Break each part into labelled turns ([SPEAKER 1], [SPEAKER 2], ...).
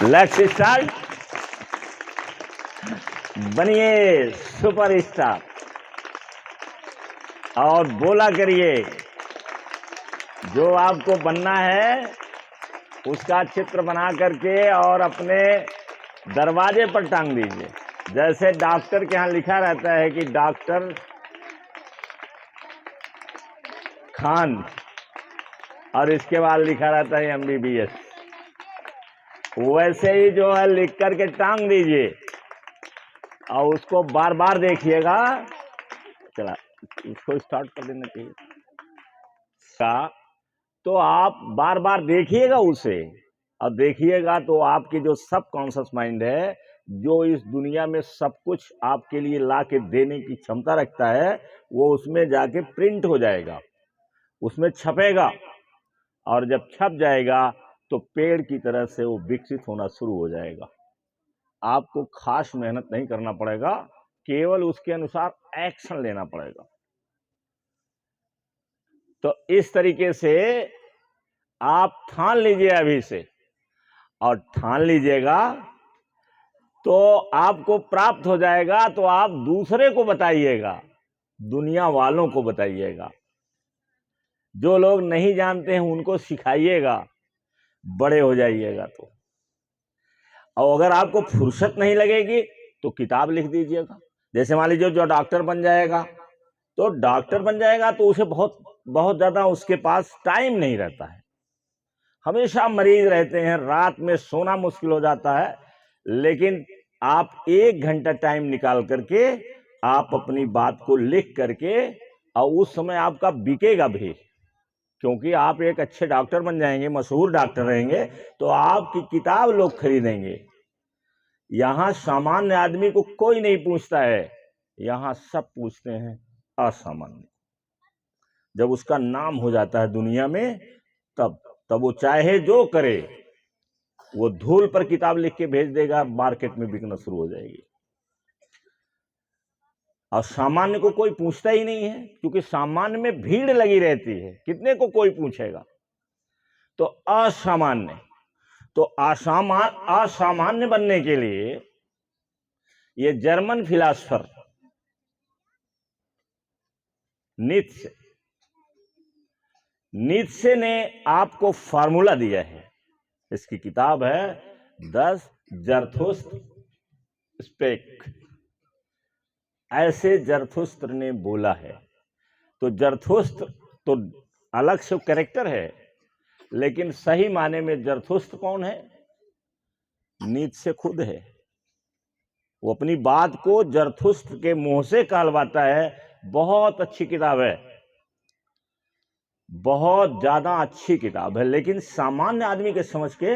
[SPEAKER 1] Let's start. बनिए superstar और बोला करिए, जो आपको बनना है उसका चित्र बना करके और अपने दरवाजे पर टांग दीजिए। जैसे डॉक्टर के यहाँ लिखा रहता है कि डॉक्टर खान, और इसके बाद लिखा रहता है MBBS, वैसे ही जो है लिख करके टांग दीजिए और उसको बार बार देखिएगा। चला, इसको स्टार्ट कर देना चाहिए का, तो आप बार बार देखिएगा उसे, और देखिएगा तो आपकी जो सबकॉन्शियस माइंड है, जो इस दुनिया में सब कुछ आपके लिए ला के देने की क्षमता रखता है, वो उसमें जाके प्रिंट हो जाएगा, उसमें छपेगा, और जब छप जाएगा तो पेड़ की तरह से वो विकसित होना शुरू हो जाएगा। आपको खास मेहनत नहीं करना पड़ेगा, केवल उसके अनुसार एक्शन लेना पड़ेगा। तो इस तरीके से आप ठान लीजिए अभी से, और ठान लीजिएगा तो आपको प्राप्त हो जाएगा। तो आप दूसरे को बताइएगा, दुनिया वालों को बताइएगा, जो लोग नहीं जानते हैं उनको सिखाइएगा, बड़े हो जाइएगा। तो और अगर आपको फुर्सत नहीं लगेगी तो किताब लिख दीजिएगा। जैसे मान लीजिए जो डॉक्टर बन जाएगा, तो डॉक्टर बन जाएगा तो उसे बहुत ज्यादा उसके पास टाइम नहीं रहता है, हमेशा मरीज रहते हैं, रात में सोना मुश्किल हो जाता है। लेकिन आप 1 घंटा टाइम निकाल करके आप अपनी बात को लिख करके, और उस समय आपका बिकेगा भी, क्योंकि आप एक अच्छे डॉक्टर बन जाएंगे, मशहूर डॉक्टर रहेंगे, तो आपकी किताब लोग खरीदेंगे। यहां सामान्य आदमी को कोई नहीं पूछता है, यहां सब पूछते हैं असामान्य। जब उसका नाम हो जाता है दुनिया में, तब वो चाहे जो करे, वो धूल पर किताब लिख के भेज देगा, मार्केट में बिकना शुरू हो जाएगी। और सामान्य को कोई पूछता ही नहीं है, क्योंकि सामान्य में भीड़ लगी रहती है, कितने को कोई पूछेगा। तो असामान्य, तो असामान्य बनने के लिए ये जर्मन फिलॉसफर नीत्शे ने आपको फार्मूला दिया है। इसकी किताब है 10 जरथुस्त्र स्पेक, ऐसे जरथुस्त्र ने बोला है। तो जरथुस्त्र तो अलग से कैरेक्टर है, लेकिन सही माने में जरथुस्त्र कौन है? नीत्शे खुद है। वो अपनी बात को जरथुस्त्र के मुंह से कहलवाता है। बहुत अच्छी किताब है, बहुत ज्यादा अच्छी किताब है, लेकिन सामान्य आदमी के समझ के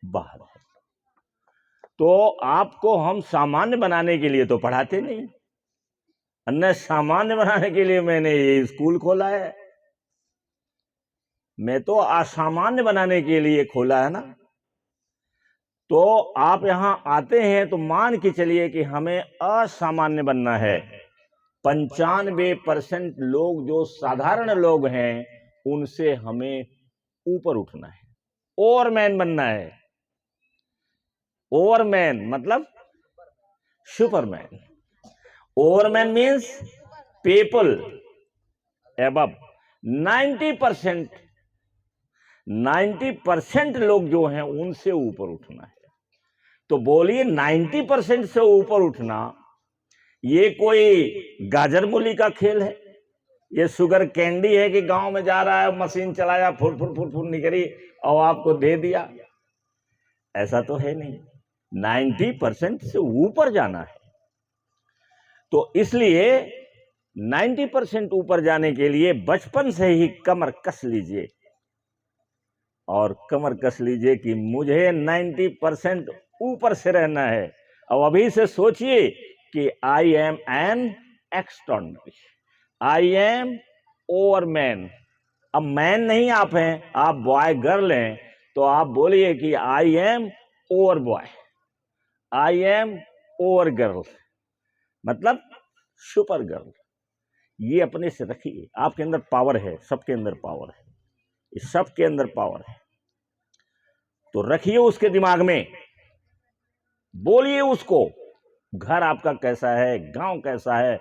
[SPEAKER 1] बाहर है। तो आपको हम सामान्य बनाने के लिए तो पढ़ाते नहीं, अन्य सामान्य बनाने के लिए मैंने ये स्कूल खोला है। मैं तो असामान्य बनाने के लिए खोला है ना। तो आप यहां आते हैं तो मान के चलिए कि हमें असामान्य बनना है। 95% लोग जो साधारण लोग हैं, उनसे हमें ऊपर उठना है, ओवरमैन बनना है। ओवरमैन मतलब सुपरमैन। ओवरमैन means people above. 90% लोग जो हैं उनसे ऊपर उठना है। तो बोलिए 90% से ऊपर उठना, ये कोई गाजर मूली का खेल है? ये शुगर कैंडी है कि गांव में जा रहा है, मशीन चलाया, फुर फुर फुर फुर निकली और आपको दे दिया? ऐसा तो है नहीं। 90% से ऊपर जाना है। तो इसलिए 90% ऊपर जाने के लिए बचपन से ही कमर कस लीजिए, और कमर कस लीजिए कि मुझे 90% ऊपर से रहना है। और अभी से सोचिए कि I am N extraordinary, I am ओवरमैन। अब मैन नहीं आप हैं, आप बॉय गर्ल हैं, तो आप बोलिए कि I am over boy, I am over girl, मतलब सुपर गर्ल। ये अपने से रखिए, आपके अंदर पावर है, सबके अंदर पावर है, सबके अंदर पावर है। तो रखिए उसके दिमाग में बोलिए उसको, घर आपका कैसा है, गांव कैसा है,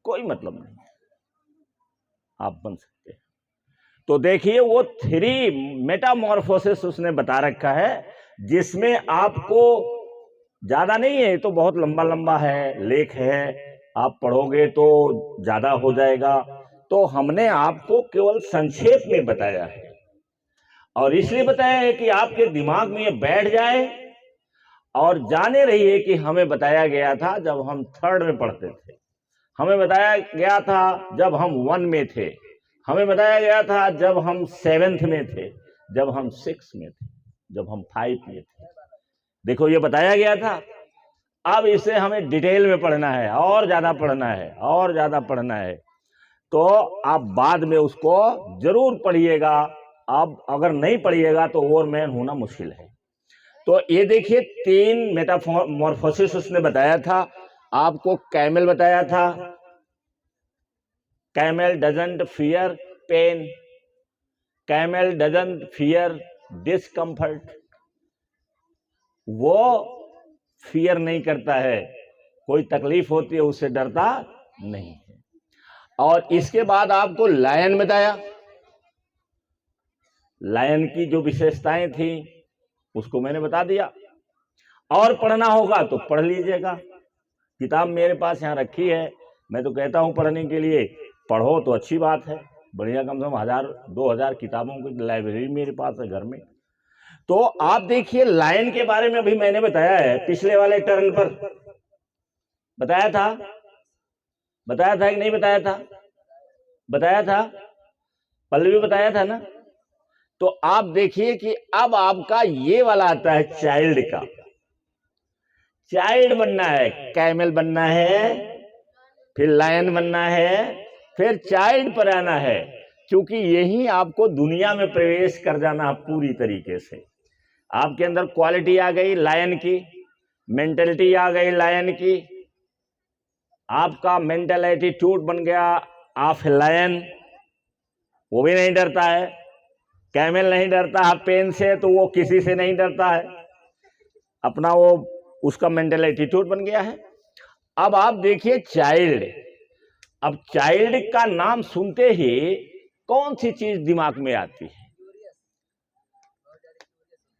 [SPEAKER 1] कोई मतलब नहीं, आप बन सकते हैं। तो देखिए वो 3 मेटामॉर्फोसिस उसने बता रखा है, जिसमें आपको ज्यादा नहीं है, तो बहुत लंबा लंबा है, लेख है, आप पढ़ोगे तो ज्यादा हो जाएगा, तो हमने आपको केवल संक्षेप में बताया है, और इसलिए बताया है कि आपके दिमाग में ये बैठ जाए। और जाने रहिए कि हमें बताया गया था जब हम 3rd में पढ़ते थे, हमें बताया गया था जब हम 1 में थे, हमें बताया गया था जब हम 7th में थे, जब हम 6 में थे, जब हम 5 में थे। देखो ये बताया गया था। अब इसे हमें डिटेल में पढ़ना है, और ज्यादा पढ़ना है, और ज्यादा पढ़ना है, तो आप बाद में उसको जरूर पढ़िएगा। अब अगर नहीं पढ़िएगा तो ओवरमैन होना मुश्किल है। तो ये देखिए 3 मेटामॉर्फोसिस उसने बताया था। आपको कैमल बताया था, camel doesn't fear pain, camel doesn't fear discomfort, वो फियर नहीं करता है, कोई तकलीफ होती है उससे डरता नहीं है। और इसके बाद आपको लायन बताया, लायन की जो विशेषताएं थी उसको मैंने बता दिया। और पढ़ना होगा तो पढ़ लीजिएगा, किताब मेरे पास यहाँ रखी है, मैं तो कहता हूँ पढ़ने के लिए, पढ़ो तो अच्छी बात है, बढ़िया, कम से कम 1000-2000 किताबों की लाइब्रेरी मेरे पास है घर में। तो आप देखिए लायन के बारे में भी मैंने बताया है, पिछले वाले टर्न पर बताया था, बताया था कि नहीं बताया था? बताया था, पल्लवी बताया था ना। तो आप देखिए कि अब आपका ये वाला आता है चाइल्ड का, चाइल्ड बनना है, कैमल बनना है, फिर लायन बनना है, फिर चाइल्ड पर आना है, क्योंकि यही आपको दुनिया में प्रवेश कर जाना पूरी तरीके से। आपके अंदर क्वालिटी आ गई लायन की, मेंटलिटी आ गई लायन की, आपका मेंटल एटीट्यूड बन गया ऑफ लायन, वो भी नहीं डरता है। कैमल नहीं डरता है पेन से, तो वो किसी से नहीं डरता है, अपना वो उसका मेंटल एटीट्यूड बन गया है। अब आप देखिए चाइल्ड, अब चाइल्ड का नाम सुनते ही कौन सी चीज दिमाग में आती है?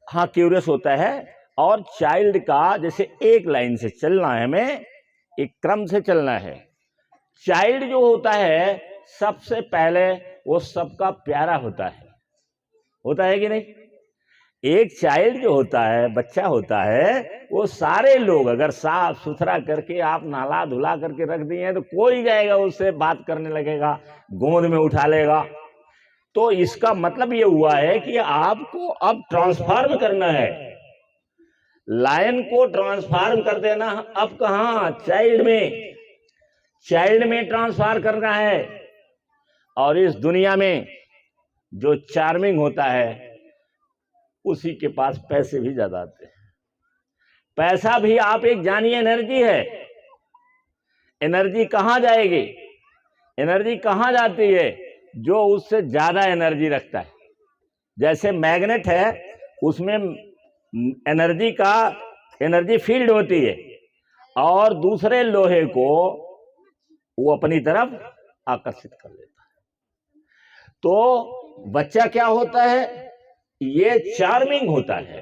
[SPEAKER 1] हाँ, क्यूरियस होता है। और चाइल्ड का जैसे एक लाइन से चलना है, हमें एक क्रम से चलना है। चाइल्ड जो होता है सबसे पहले वो सबका प्यारा होता है कि नहीं? एक चाइल्ड जो होता है, बच्चा होता है, वो सारे लोग अगर साफ सुथरा करके आप नहला धुला करके रख दिए हैं तो कोई जाएगा उससे बात करने लगेगा, गोद में उठा लेगा। तो इसका मतलब ये हुआ है कि आपको अब ट्रांसफॉर्म करना है, लायन को ट्रांसफॉर्म कर देना। अब कहां? चाइल्ड में, चाइल्ड में ट्रांसफॉर्म करना है। और इस दुनिया में जो चार्मिंग होता है उसी के पास पैसे भी ज्यादा आते हैं। पैसा भी आप एक जानिए एनर्जी है। एनर्जी कहां जाएगी? एनर्जी कहां जाती है? जो उससे ज्यादा एनर्जी रखता है। जैसे मैग्नेट है, उसमें एनर्जी फील्ड होती है, और दूसरे लोहे को वो अपनी तरफ आकर्षित कर लेता है। तो बच्चा क्या होता है? ये चार्मिंग होता है।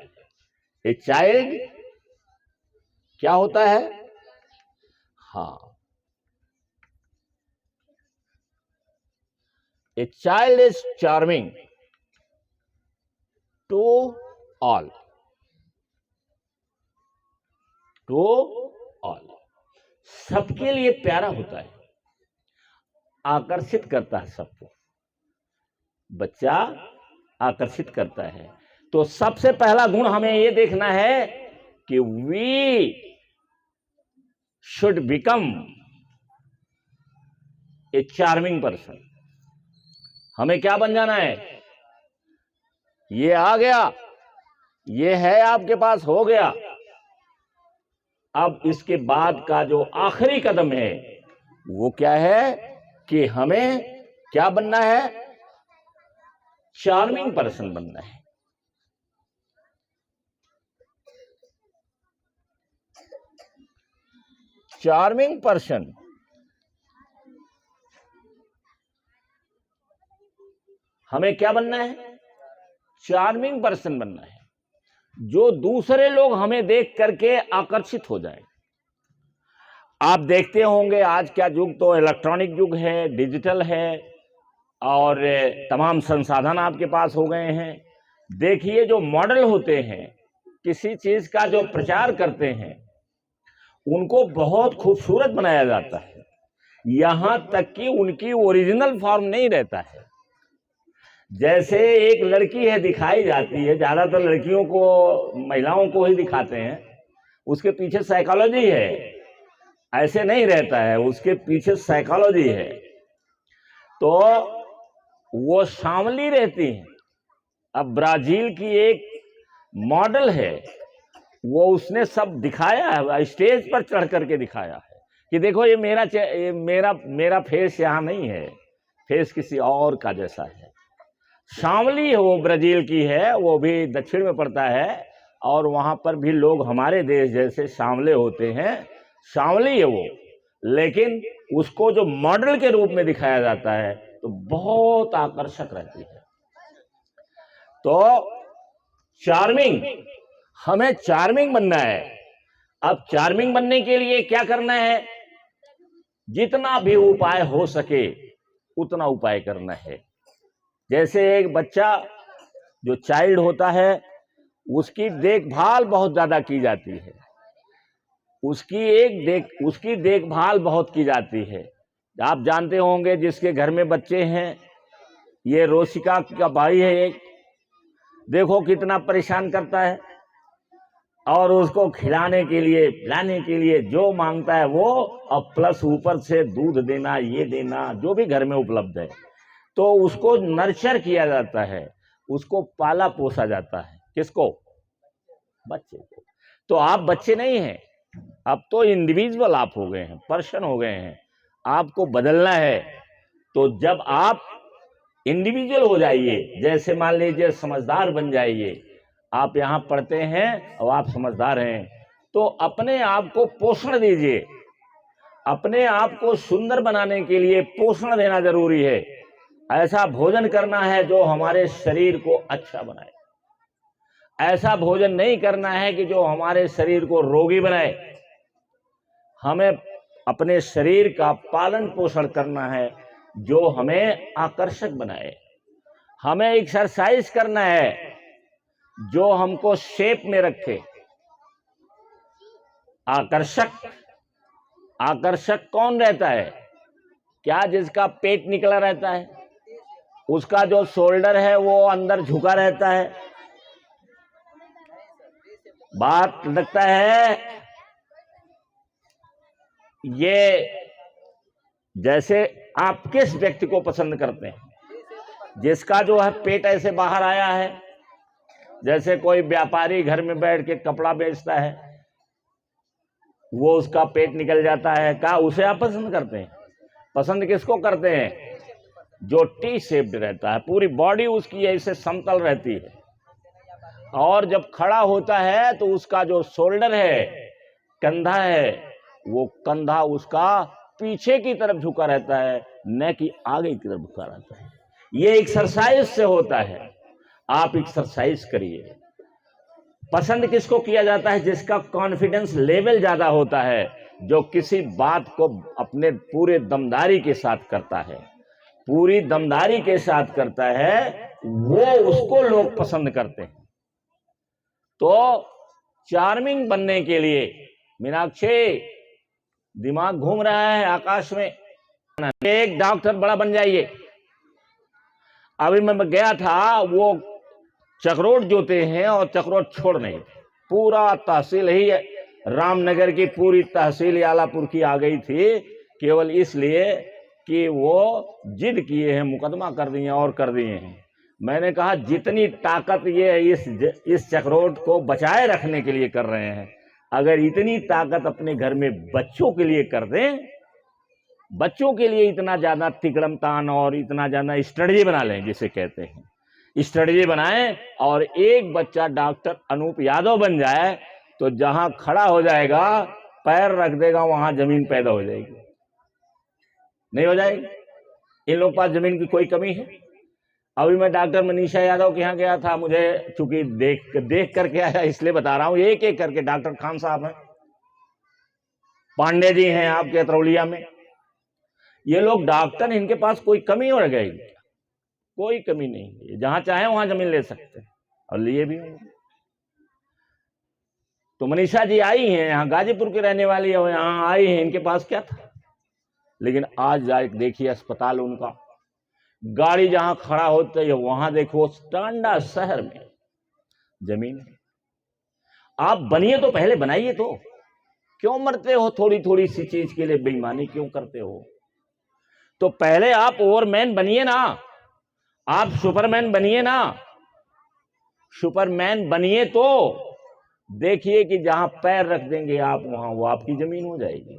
[SPEAKER 1] ये चाइल्ड क्या होता है? हाँ, a child is charming to all, to all, सबके लिए प्यारा होता है, आकर्षित करता है सबको। बच्चा आकर्षित करता है। तो सबसे पहला गुण हमें यह देखना है कि we should become a charming person. हमें क्या बन जाना है? ये आ गया, ये है आपके पास, हो गया। अब इसके बाद का जो आखिरी कदम है वो क्या है कि हमें क्या बनना है? चार्मिंग पर्सन बनना है। चार्मिंग पर्सन, हमें क्या बनना है? चार्मिंग पर्सन बनना है, जो दूसरे लोग हमें देख करके आकर्षित हो जाए। आप देखते होंगे आज का युग तो इलेक्ट्रॉनिक युग है, डिजिटल है, और तमाम संसाधन आपके पास हो गए हैं। देखिए, जो मॉडल होते हैं, किसी चीज का जो प्रचार करते हैं, उनको बहुत खूबसूरत बनाया जाता है, यहां तक कि उनकी ओरिजिनल फॉर्म नहीं रहता है। जैसे एक लड़की है, दिखाई जाती है, ज्यादातर लड़कियों को, महिलाओं को ही दिखाते हैं, उसके पीछे साइकोलॉजी है, ऐसे नहीं रहता है, उसके पीछे साइकोलॉजी है। तो वो सांवली रहती हैं। अब ब्राजील की एक मॉडल है, वो उसने सब दिखाया है, स्टेज पर चढ़ करके दिखाया है कि देखो ये मेरा फेस यहाँ नहीं है, फेस किसी और का जैसा है। सांवली है, वो ब्राजील की है, वो भी दक्षिण में पड़ता है, और वहां पर भी लोग हमारे देश जैसे सांवले होते हैं, सांवली है वो। लेकिन उसको जो मॉडल के रूप में दिखाया जाता है तो बहुत आकर्षक रहती है। तो चार्मिंग, हमें चार्मिंग बनना है। अब चार्मिंग बनने के लिए क्या करना है? जितना भी उपाय हो सके उतना उपाय करना है। जैसे एक बच्चा जो चाइल्ड होता है, उसकी देखभाल बहुत ज्यादा की जाती है, उसकी देखभाल बहुत की जाती है। आप जानते होंगे, जिसके घर में बच्चे हैं, ये रोशिका का भाई है एक, देखो कितना परेशान करता है, और उसको खिलाने के लिए, पिलाने के लिए जो मांगता है वो, और प्लस ऊपर से दूध देना, ये देना, जो भी घर में उपलब्ध है, तो उसको नर्चर किया जाता है, उसको पाला पोसा जाता है। किसको? बच्चे को। तो आप बच्चे नहीं हैं, अब तो इंडिविजुअल आप हो गए हैं, पर्सन हो गए हैं, आपको बदलना है। तो जब आप इंडिविजुअल हो जाइए, जैसे मान लीजिए समझदार बन जाइए, आप यहां पढ़ते हैं और आप समझदार हैं, तो अपने आप को पोषण दीजिए। अपने आप को सुंदर बनाने के लिए पोषण देना जरूरी है। ऐसा भोजन करना है जो हमारे शरीर को अच्छा बनाए, ऐसा भोजन नहीं करना है कि जो हमारे शरीर को रोगी बनाए। हमें अपने शरीर का पालन पोषण करना है जो हमें आकर्षक बनाए। हमें एक्सरसाइज करना है जो हमको शेप में रखे। आकर्षक कौन रहता है? क्या जिसका पेट निकला रहता है, उसका जो शोल्डर है वो अंदर झुका रहता है? बात लगता है ये। जैसे आप किस व्यक्ति को पसंद करते हैं? जिसका जो है पेट ऐसे बाहर आया है, जैसे कोई व्यापारी घर में बैठ के कपड़ा बेचता है, वो उसका पेट निकल जाता है, क्या उसे आप पसंद करते हैं? पसंद किसको करते हैं? जो टी शेप्ड रहता है, पूरी बॉडी उसकी ऐसे समतल रहती है, और जब खड़ा होता है तो उसका जो शोल्डर है, कंधा है, वो कंधा उसका पीछे की तरफ झुका रहता है, न कि आगे की तरफ झुका रहता है। ये एक्सरसाइज से होता है। आप एक्सरसाइज करिए। पसंद किसको किया जाता है? जिसका कॉन्फिडेंस लेवल ज्यादा होता है, जो किसी बात को अपने पूरे दमदारी के साथ करता है, पूरी दमदारी के साथ करता है, वो उसको लोग पसंद करते हैं। तो चार्मिंग बनने के लिए, मीनाक्षी दिमाग घूम रहा है आकाश में, एक डॉक्टर बड़ा बन जाइए। अभी मैं गया था, वो चक्रोट जोते हैं और चक्रोट छोड़ नहीं, पूरा तहसील ही रामनगर की पूरी तहसील आलापुर की आ गई थी, केवल इसलिए कि वो जिद किए हैं, मुकदमा कर दिए और कर दिए हैं। मैंने कहा जितनी ताकत ये इस चक्रोट को बचाए रखने के लिए कर रहे हैं, अगर इतनी ताकत अपने घर में बच्चों के लिए कर दें, बच्चों के लिए इतना ज्यादा तिकड़मतान और इतना ज्यादा स्ट्रेटजी बना लें, जिसे कहते हैं स्ट्रेटजी बनाएं, और एक बच्चा डॉक्टर अनूप यादव बन जाए, तो जहां खड़ा हो जाएगा पैर रख देगा वहां जमीन पैदा हो जाएगी, नहीं हो जाएगी? इन लोगों के पास जमीन की कोई कमी है? अभी मैं डॉक्टर मनीषा यादव के यहाँ गया था, मुझे चूंकि देख करके आया इसलिए बता रहा हूं, एक एक करके। डॉक्टर खान साहब हैं, पांडे जी हैं आपके अतरौलिया में, ये लोग डॉक्टर, इनके पास कोई कमी हो गई? कोई कमी नहीं है, जहां चाहे वहां जमीन ले सकते हैं और लिए भी होंगे। तो मनीषा जी आई हैं यहाँ, गाजीपुर की रहने वाली है, यहाँ आई हैं, इनके पास क्या था? लेकिन आज जाए देखिए अस्पताल उनका, गाड़ी जहां खड़ा होता है वहां देखो टांडा शहर में जमीन है। आप बनिए तो पहले बनाइए, तो क्यों मरते हो थोड़ी थोड़ी सी चीज के लिए, बेईमानी क्यों करते हो? तो पहले आप ओवरमैन बनिए ना, आप सुपरमैन बनिए ना। सुपरमैन बनिए तो देखिए कि जहां पैर रख देंगे आप वहां वो आपकी जमीन हो जाएगी।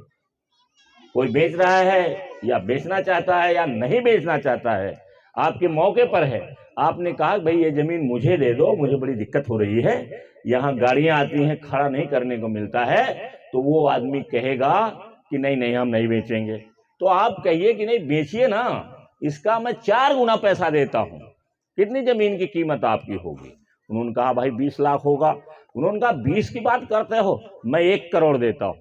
[SPEAKER 1] कोई बेच रहा है या बेचना चाहता है या नहीं बेचना चाहता है, आपके मौके पर है, आपने कहा भाई ये जमीन मुझे दे दो, मुझे बड़ी दिक्कत हो रही है, यहाँ गाड़ियां आती हैं, खड़ा नहीं करने को मिलता है, तो वो आदमी कहेगा कि नहीं नहीं हम नहीं बेचेंगे। तो आप कहिए कि नहीं बेचिए ना, इसका मैं 4 गुना पैसा देता हूं। कितनी जमीन की कीमत आपकी होगी? उन्होंने कहा भाई 20 लाख होगा। उन्होंने कहा 20 की बात करते हो, मैं 1 करोड़ देता हूं।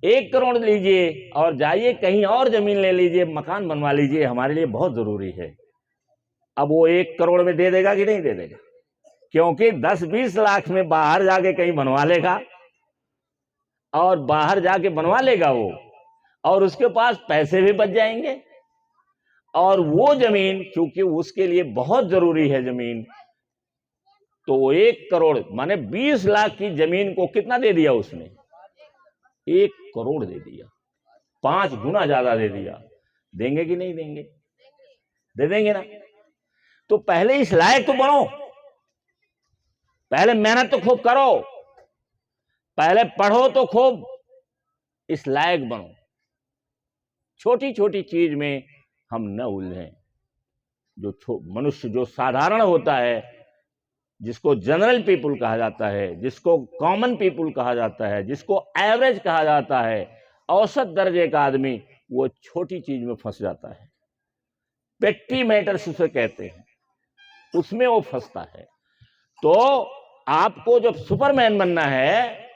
[SPEAKER 1] 1 करोड़ लीजिए और जाइए कहीं और जमीन ले लीजिए, मकान बनवा लीजिए, हमारे लिए बहुत जरूरी है। अब वो 1 करोड़ में दे देगा कि नहीं दे देगा? क्योंकि 10-20 लाख में बाहर जाके कहीं बनवा लेगा, और बाहर जाके बनवा लेगा वो, और उसके पास पैसे भी बच जाएंगे। और वो जमीन चूंकि उसके लिए बहुत जरूरी है जमीन, तो वो 1 करोड़ माने 20 लाख की जमीन को कितना दे दिया उसने? 1 करोड़ दे दिया, 5 गुना ज्यादा दे दिया। देंगे कि नहीं देंगे? दे देंगे ना। तो पहले इस लायक तो बनो, पहले मेहनत तो खूब करो, पहले पढ़ो तो खूब, इस लायक बनो। छोटी छोटी चीज में हम न उलझें। जो मनुष्य जो साधारण होता है, जिसको जनरल पीपुल कहा जाता है, जिसको कॉमन पीपुल कहा जाता है, जिसको एवरेज कहा जाता है, औसत दर्जे का आदमी, वो छोटी चीज में फंस जाता है। पेट्टी मैटर्स उसे कहते हैं, उसमें वो फंसता है। तो आपको जब सुपरमैन बनना है,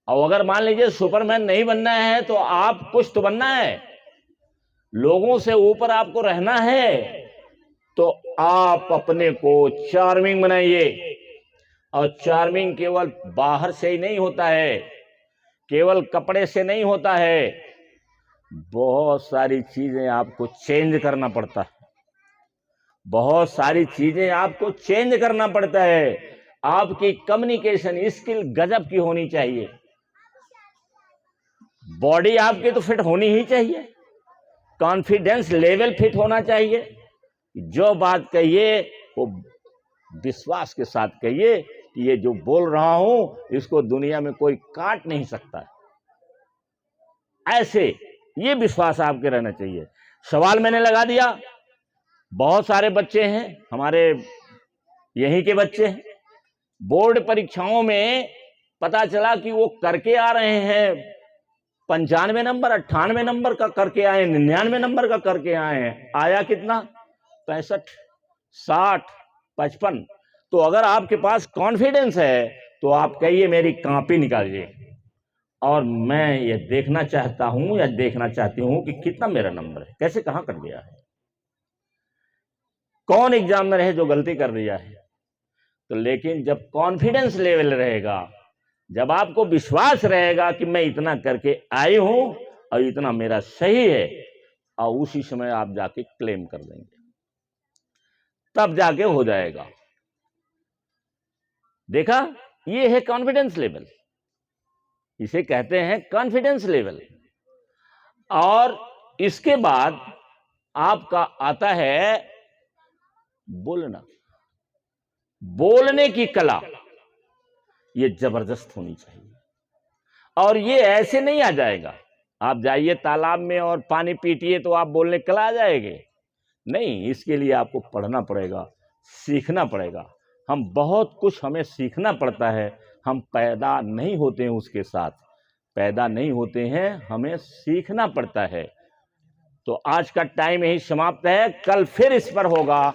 [SPEAKER 1] और अगर मान लीजिए सुपरमैन नहीं बनना है, तो आप कुछ तो बनना है, लोगों से ऊपर आपको रहना है, तो आप अपने को चार्मिंग बनाइए। और चार्मिंग केवल बाहर से ही नहीं होता है, केवल कपड़े से नहीं होता है, बहुत सारी चीजें आपको चेंज करना पड़ता है, बहुत सारी चीजें आपको चेंज करना पड़ता है। आपकी कम्युनिकेशन स्किल गजब की होनी चाहिए, बॉडी आपकी तो फिट होनी ही चाहिए, कॉन्फिडेंस लेवल फिट होना चाहिए। जो बात कहिए वो विश्वास के साथ कहिए कि ये जो बोल रहा हूं इसको दुनिया में कोई काट नहीं सकता। ऐसे ये विश्वास आपके रहना चाहिए। सवाल मैंने लगा दिया, बहुत सारे बच्चे हैं हमारे यहीं के बच्चे हैं, बोर्ड परीक्षाओं में पता चला कि वो करके आ रहे हैं 95 नंबर, 98 नंबर का करके आए, 99 नंबर का करके आए हैं। आया कितना? 65, 60, 55। तो अगर आपके पास कॉन्फिडेंस है तो आप कहिए मेरी कॉपी निकालिए और मैं ये देखना चाहता हूं या देखना चाहती हूं कि कितना मेरा नंबर है, कैसे कहां कट गया है, कौन एग्जामिनर है जो गलती कर दिया है। तो लेकिन जब कॉन्फिडेंस लेवल रहेगा, जब आपको विश्वास रहेगा कि मैं इतना करके आई हूं और इतना मेरा सही है, और उसी समय आप जाके क्लेम कर देंगे, तब जाके हो जाएगा। देखा, ये है कॉन्फिडेंस लेवल, इसे कहते हैं कॉन्फिडेंस लेवल। और इसके बाद आपका आता है बोलना, बोलने की कला। ये जबरदस्त होनी चाहिए, और ये ऐसे नहीं आ जाएगा। आप जाइए तालाब में और पानी पीटिए तो आप बोलने की कला आ जाएगी? नहीं, इसके लिए आपको पढ़ना पड़ेगा, सीखना पड़ेगा। हम बहुत कुछ हमें सीखना पड़ता है, हम पैदा नहीं होते हैं उसके साथ, पैदा नहीं होते हैं, हमें सीखना पड़ता है। तो आज का टाइम यही समाप्त है, कल फिर इस पर होगा,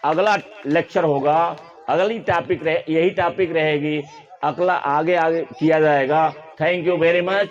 [SPEAKER 1] अगला लेक्चर होगा, अगली टॉपिक यही टॉपिक रहेगी, अगला आगे आगे किया जाएगा। Thank you very much.